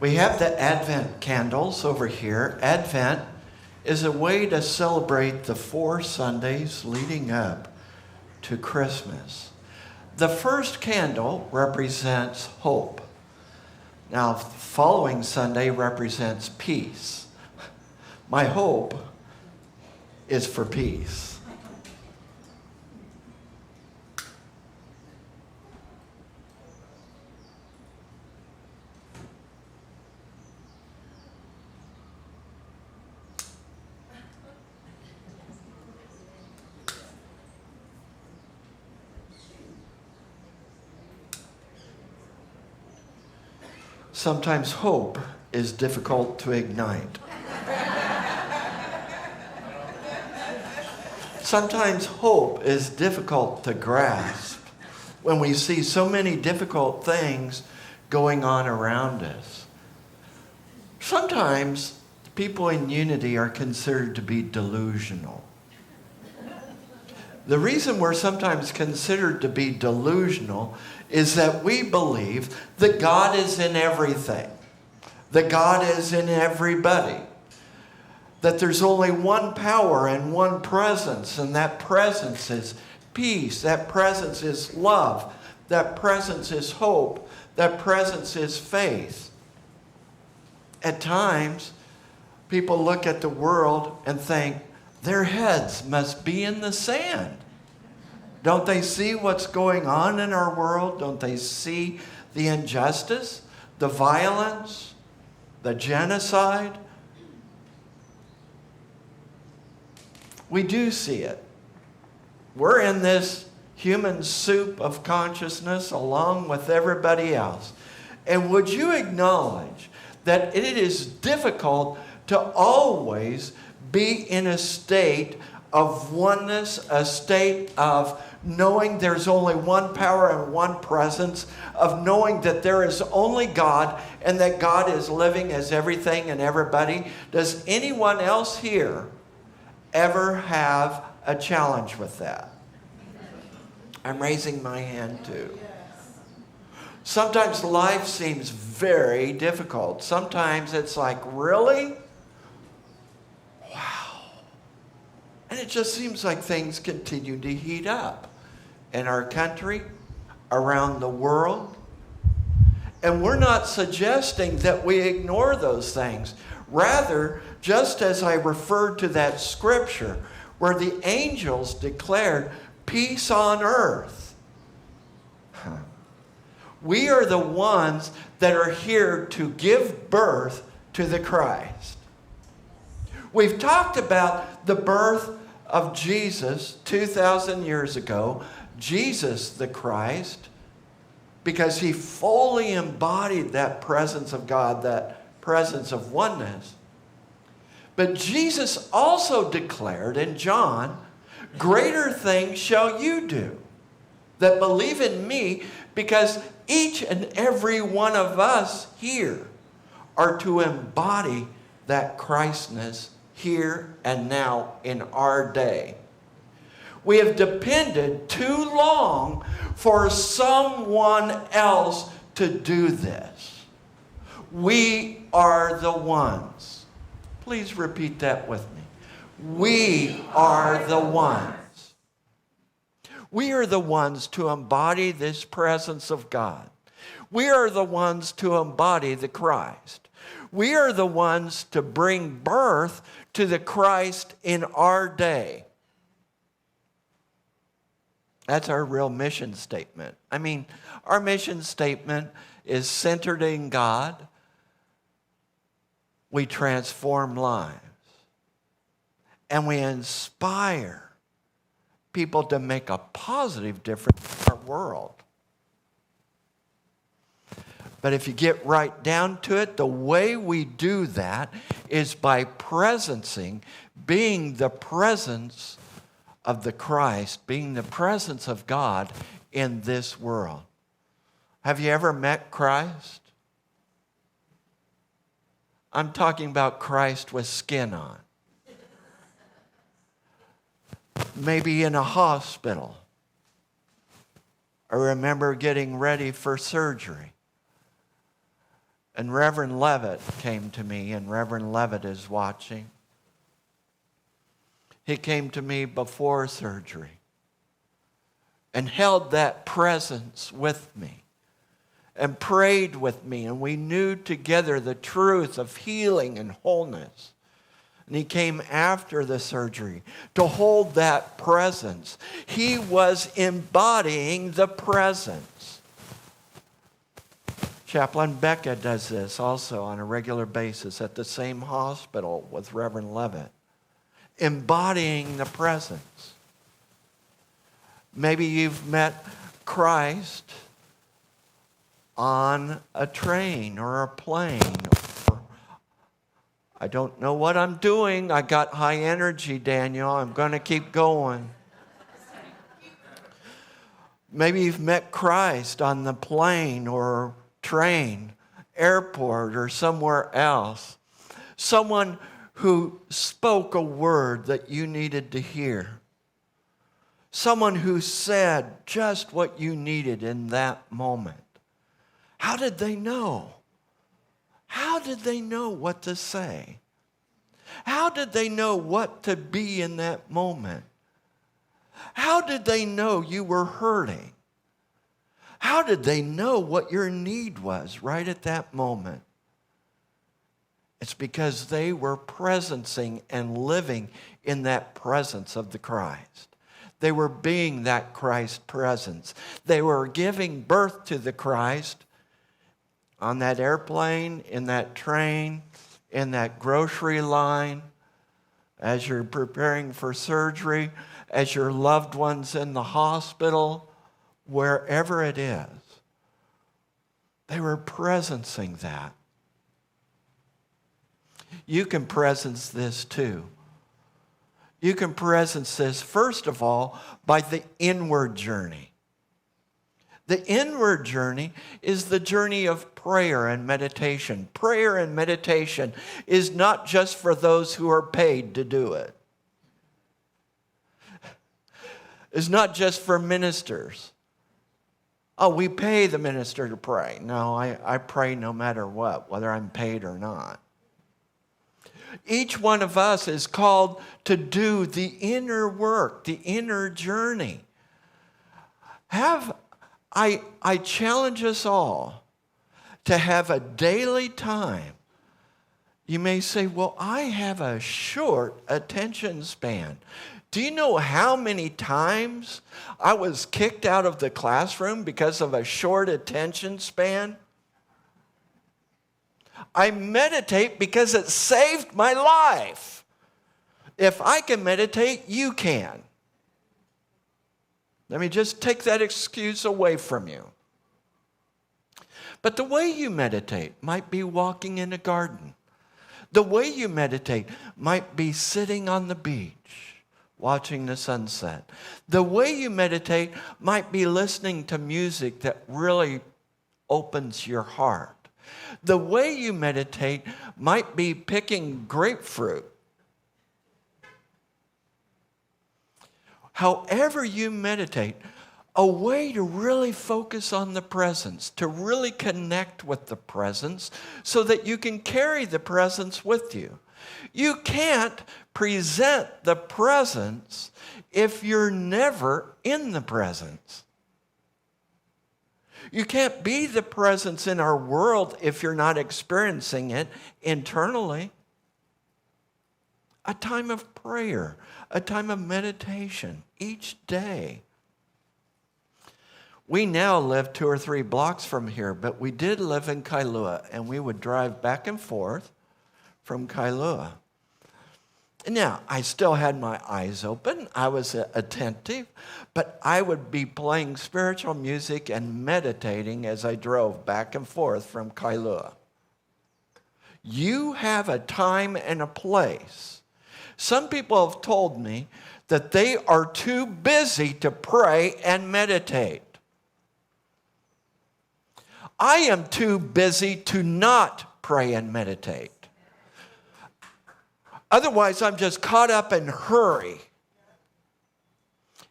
We have the Advent candles over here. Advent is a way to celebrate the 4 Sundays leading up to Christmas. The first candle represents hope. Now, the following Sunday represents peace. My hope is for peace. Sometimes hope is difficult to ignite. Sometimes hope is difficult to grasp when we see so many difficult things going on around us. Sometimes people in unity are considered to be delusional. The reason we're sometimes considered to be delusional is that we believe that God is in everything, that God is in everybody, that there's only one power and one presence, and that presence is peace, that presence is love, that presence is hope, that presence is faith. At times, people look at the world and think, their heads must be in the sand. Don't they see what's going on in our world? Don't they see the injustice, the violence, the genocide? We do see it. We're in this human soup of consciousness along with everybody else. And would you acknowledge that it is difficult to always be in a state of oneness, a state of knowing there's only one power and one presence, of knowing that there is only God and that God is living as everything and everybody? Does anyone else here ever have a challenge with that? I'm raising my hand too. Sometimes life seems very difficult. Sometimes it's like, really? Wow. And it just seems like things continue to heat up in our country, around the world. And we're not suggesting that we ignore those things. Rather, just as I referred to that scripture where the angels declared peace on earth, we are the ones that are here to give birth to the Christ. We've talked about the birth of Jesus 2,000 years ago, Jesus the Christ, because he fully embodied that presence of God, that presence of oneness. But Jesus also declared in John, greater things shall you do that believe in me, because each and every one of us here are to embody that Christness here and now in our day. We have depended too long for someone else to do this. We are the ones. Please repeat that with me. We are the ones. We are the ones to embody this presence of God. We are the ones to embody the Christ. We are the ones to bring birth to the Christ in our day. That's our real mission statement. I mean, our mission statement is centered in God. We transform lives. And we inspire people to make a positive difference in our world. But if you get right down to it, the way we do that is by presencing, being the presence of the Christ, being the presence of God in this world. Have you ever met Christ? I'm talking about Christ with skin on. Maybe in a hospital. I remember getting ready for surgery. And Reverend Levitt came to me, and Reverend Levitt is watching. He came to me before surgery and held that presence with me and prayed with me, and we knew together the truth of healing and wholeness. And he came after the surgery to hold that presence. He was embodying the presence. Chaplain Becca does this also on a regular basis at the same hospital with Reverend Levitt, embodying the presence. Maybe you've met Christ on a train or a plane. I don't know what I'm doing. I got high energy, Daniel. I'm going to keep going. Maybe you've met Christ on the plane or train, airport, or somewhere else. Someone who spoke a word that you needed to hear. Someone who said just what you needed in that moment. How did they know? How did they know what to say? How did they know what to be in that moment? How did they know you were hurting? How did they know what your need was right at that moment? It's because they were presencing and living in that presence of the Christ. They were being that Christ presence. They were giving birth to the Christ on that airplane, in that train, in that grocery line, as you're preparing for surgery, as your loved one's in the hospital, wherever it is. They were presencing that. You can presence this too. You can presence this, first of all, by the inward journey. The inward journey is the journey of prayer and meditation. Prayer and meditation is not just for those who are paid to do it. It's not just for ministers. Oh, we pay the minister to pray. No, I pray no matter what, whether I'm paid or not. Each one of us is called to do the inner work, the inner journey. I challenge us all to have a daily time. You may say, well, I have a short attention span. Do you know how many times I was kicked out of the classroom because of a short attention span? I meditate because it saved my life. If I can meditate, you can. Let me just take that excuse away from you. But the way you meditate might be walking in a garden. The way you meditate might be sitting on the beach, watching the sunset. The way you meditate might be listening to music that really opens your heart. The way you meditate might be picking grapefruit. However you meditate, a way to really focus on the presence, to really connect with the presence so that you can carry the presence with you. You can't present the presence if you're never in the presence. You can't be the presence in our world if you're not experiencing it internally. A time of prayer, a time of meditation each day. We now live 2 or 3 blocks from here, but we did live in Kailua, and we would drive back and forth from Kailua. Now, I still had my eyes open. I was attentive, but I would be playing spiritual music and meditating as I drove back and forth from Kailua. You have a time and a place. Some people have told me that they are too busy to pray and meditate. I am too busy to not pray and meditate. Otherwise, I'm just caught up in hurry.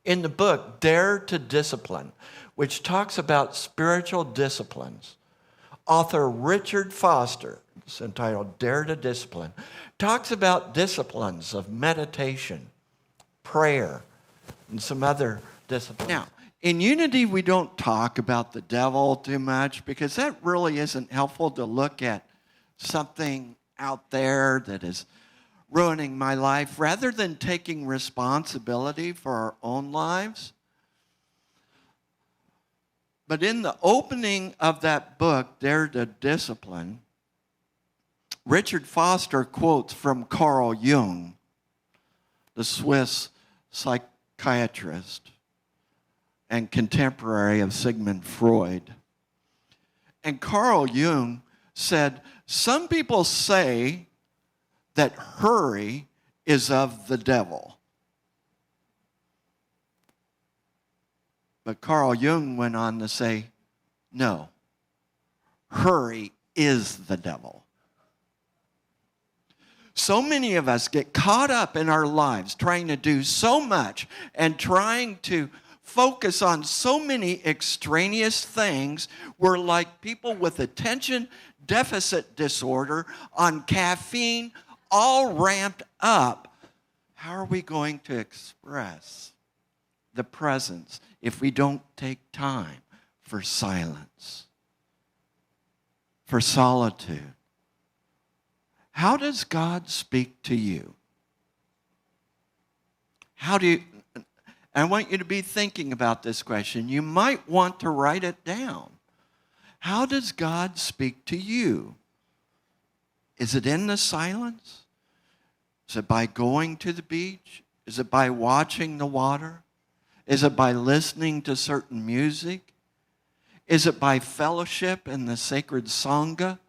In the book, Dare to Discipline, which talks about spiritual disciplines, Author Richard Foster, it's entitled Dare to Discipline, talks about disciplines of meditation, prayer, and some other disciplines. Now, in Unity, we don't talk about the devil too much because that really isn't helpful to look at something out there that is ruining my life rather than taking responsibility for our own lives. But in the opening of that book, Dare to Discipline, Richard Foster quotes from Carl Jung, the Swiss psychiatrist and contemporary of Sigmund Freud. And Carl Jung said, some people say that hurry is of the devil. But Carl Jung went on to say, no, hurry is the devil. So many of us get caught up in our lives trying to do so much and trying to focus on so many extraneous things. We're like people with attention deficit disorder on caffeine, all ramped up. How are we going to express the presence if we don't take time for silence, for solitude? How does God speak to you? I want you to be thinking about this question. You might want to write it down. How does God speak to you? Is it in the silence? Is it by going to the beach? Is it by watching the water? Is it by listening to certain music? Is it by fellowship in the sacred Sangha?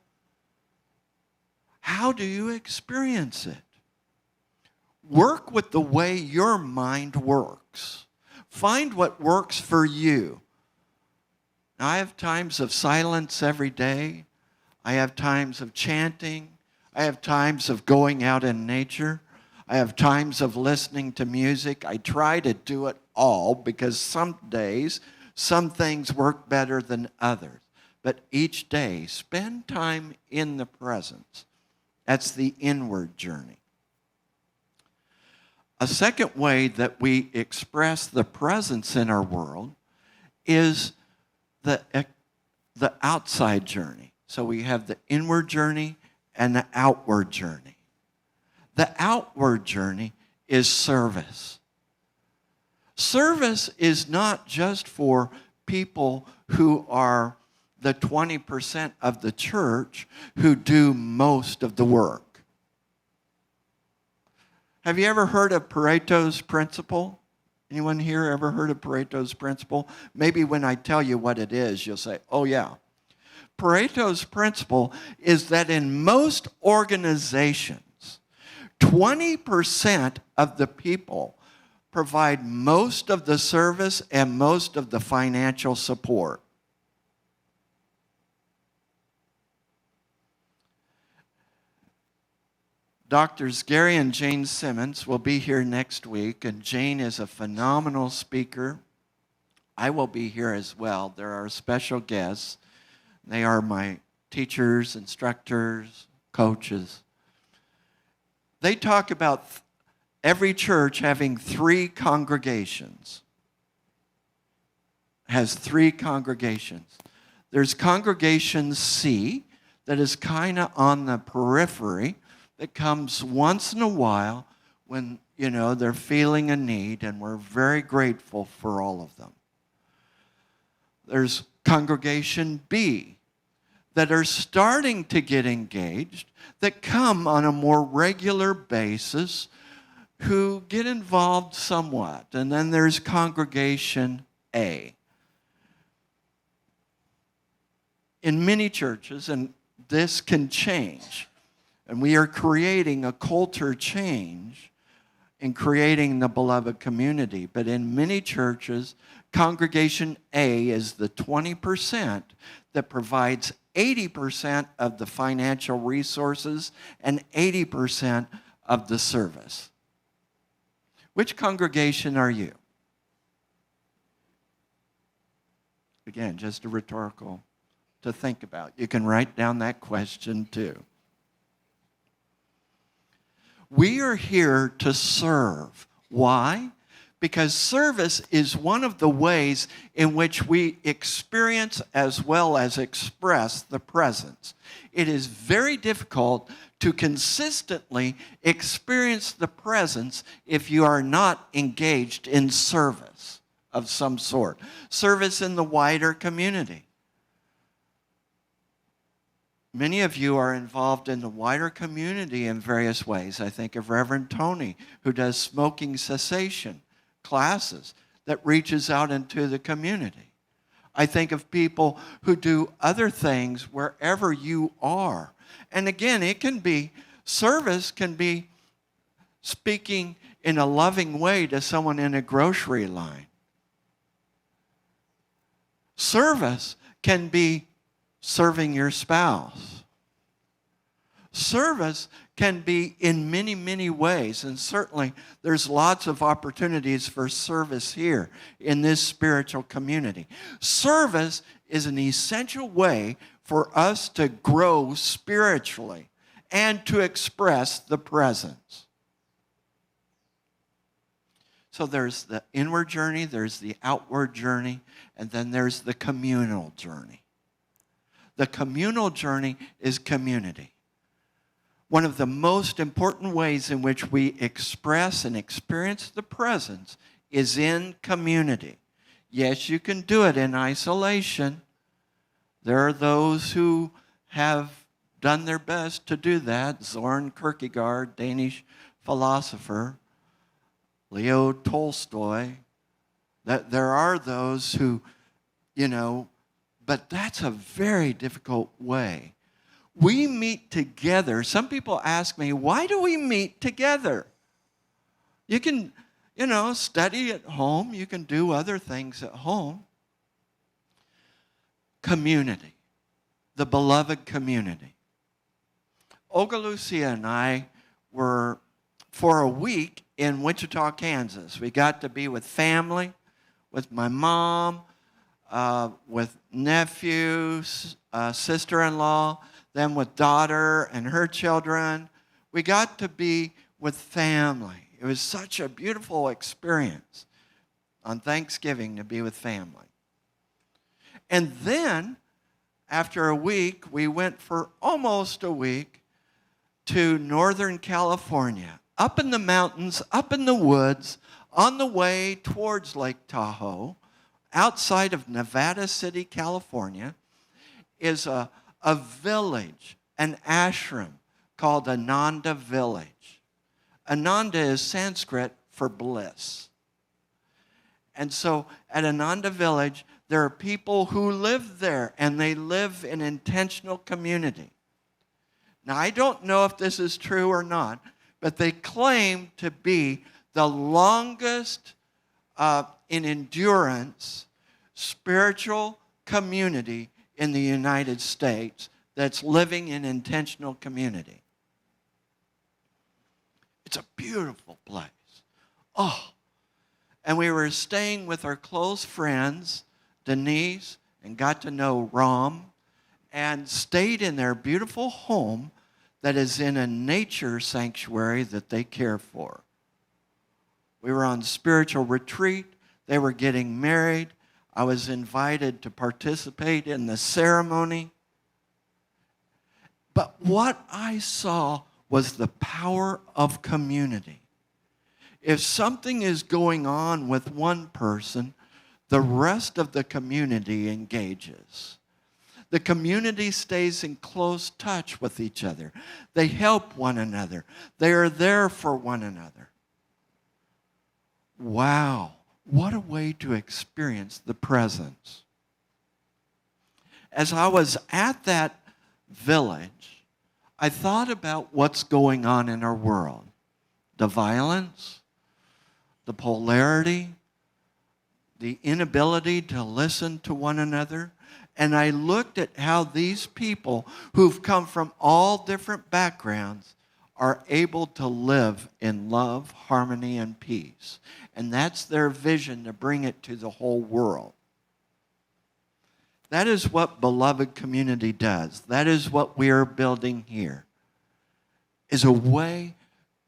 How do you experience it? Work with the way your mind works. Find what works for you. Now, I have times of silence every day. I have times of chanting. I have times of going out in nature. I have times of listening to music. I try to do it all because some days, some things work better than others. But each day, spend time in the presence. That's the inward journey. A second way that we express the presence in our world is the outside journey. So we have the inward journey and the outward journey. The outward journey is service. Service is not just for people who are the 20% of the church who do most of the work. Have you ever heard of Pareto's principle? Anyone here ever heard of Pareto's principle? Maybe when I tell you what it is, you'll say, oh yeah. Pareto's principle is that in most organizations, 20% of the people provide most of the service and most of the financial support. Doctors Gary and Jane Simmons will be here next week, and Jane is a phenomenal speaker. I will be here as well. There are special guests. They are my teachers, instructors, coaches. They talk about every church having 3 congregations. Has 3 congregations. There's congregation C that is kind of on the periphery, that comes once in a while when, they're feeling a need, and we're very grateful for all of them. There's congregation B that are starting to get engaged, that come on a more regular basis, who get involved somewhat. And then there's congregation A. In many churches, and this can change, and we are creating a culture change in creating the beloved community. But in many churches, congregation A is the 20% that provides 80% of the financial resources and 80% of the service. Which congregation are you? Again, just a rhetorical to think about. You can write down that question too. We are here to serve. Why? Because service is one of the ways in which we experience as well as express the presence. It is very difficult to consistently experience the presence if you are not engaged in service of some sort. Service in the wider community. Many of you are involved in the wider community in various ways. I think of Reverend Tony, who does smoking cessation classes that reaches out into the community. I think of people who do other things wherever you are. And again, service can be speaking in a loving way to someone in a grocery line. Service can be serving your spouse. Service can be in many, many ways, and certainly there's lots of opportunities for service here in this spiritual community. Service is an essential way for us to grow spiritually and to express the presence. So there's the inward journey, there's the outward journey, and then there's the communal journey. The communal journey is community. One of the most important ways in which we express and experience the presence is in community. Yes, you can do it in isolation. There are those who have done their best to do that. Soren Kierkegaard, Danish philosopher, Leo Tolstoy. There are those who, but that's a very difficult way. We meet together. Some people ask me, why do we meet together? You can, study at home. You can do other things at home. Community. The beloved community. Olga Lucia and I were for a week in Wichita, Kansas. We got to be with family, with my mom, with nephews, sister-in-law, then with daughter and her children. We got to be with family. It was such a beautiful experience on Thanksgiving to be with family. And then, after a week, we went for almost a week to Northern California, up in the mountains, up in the woods, on the way towards Lake Tahoe, outside of Nevada City, California, is a village, an ashram called Ananda Village. Ananda is Sanskrit for bliss. And so at Ananda Village, there are people who live there, and they live in intentional community. Now, I don't know if this is true or not, but they claim to be the longest in endurance spiritual community in the United States that's living in intentional community. It's a beautiful place. Oh, and we were staying with our close friends, Denise, and got to know Ram, and stayed in their beautiful home that is in a nature sanctuary that they care for. We were on spiritual retreat. They were getting married. I was invited to participate in the ceremony. But what I saw was the power of community. If something is going on with one person, the rest of the community engages. The community stays in close touch with each other. They help one another. They are there for one another. Wow. What a way to experience the presence. As I was at that village, I thought about what's going on in our world. The violence, the polarity, the inability to listen to one another. And I looked at how these people who've come from all different backgrounds are able to live in love, harmony, and peace. And that's their vision, to bring it to the whole world. That is what beloved community does. That is what we are building here, is a way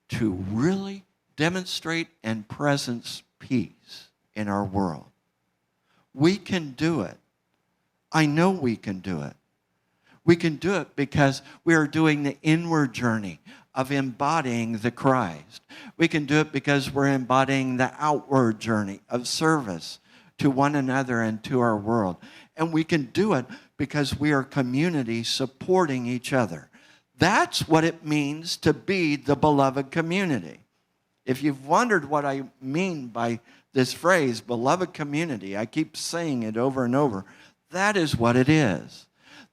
to really demonstrate and presence peace in our world. We can do it. I know we can do it. We can do it because we are doing the inward journey of embodying the Christ. We can do it because we're embodying the outward journey of service to one another and to our world. And we can do it because we are community supporting each other. That's what it means to be the beloved community. If you've wondered what I mean by this phrase, beloved community, I keep saying it over and over, that is what it is.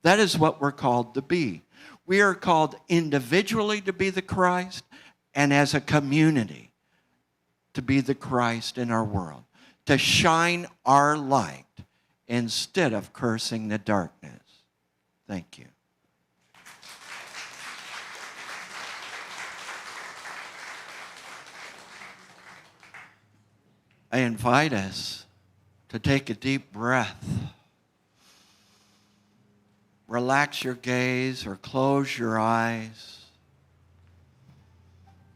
That is what we're called to be. We are called individually to be the Christ and as a community to be the Christ in our world, to shine our light instead of cursing the darkness. Thank you. I invite us to take a deep breath. Relax your gaze or close your eyes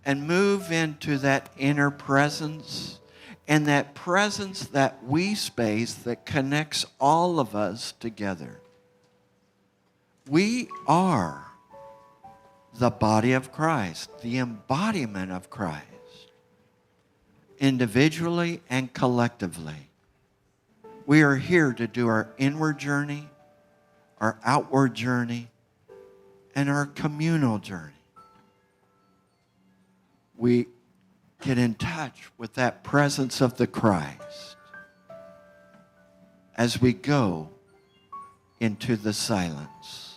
and move into that inner presence and that presence, that we space that connects all of us together. We are the body of Christ, the embodiment of Christ, individually and collectively. We are here to do our inward journey, our outward journey, and our communal journey. We get in touch with that presence of the Christ as we go into the silence.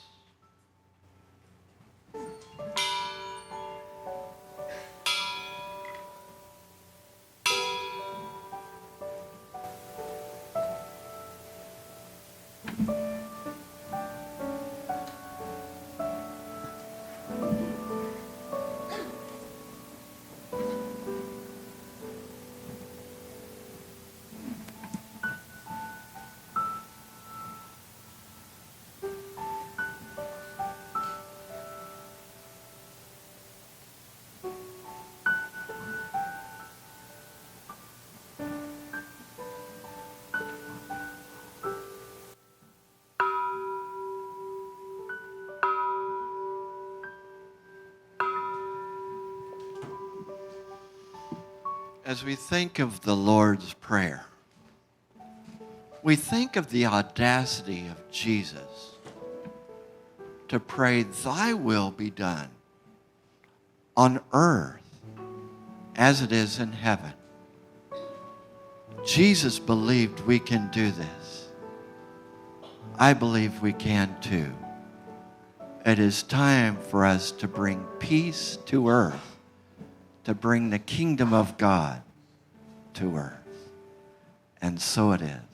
As we think of the Lord's Prayer, we think of the audacity of Jesus to pray, "Thy will be done on earth as it is in heaven." Jesus believed we can do this. I believe we can too. It is time for us to bring peace to earth, to bring the kingdom of God to earth. And so it is.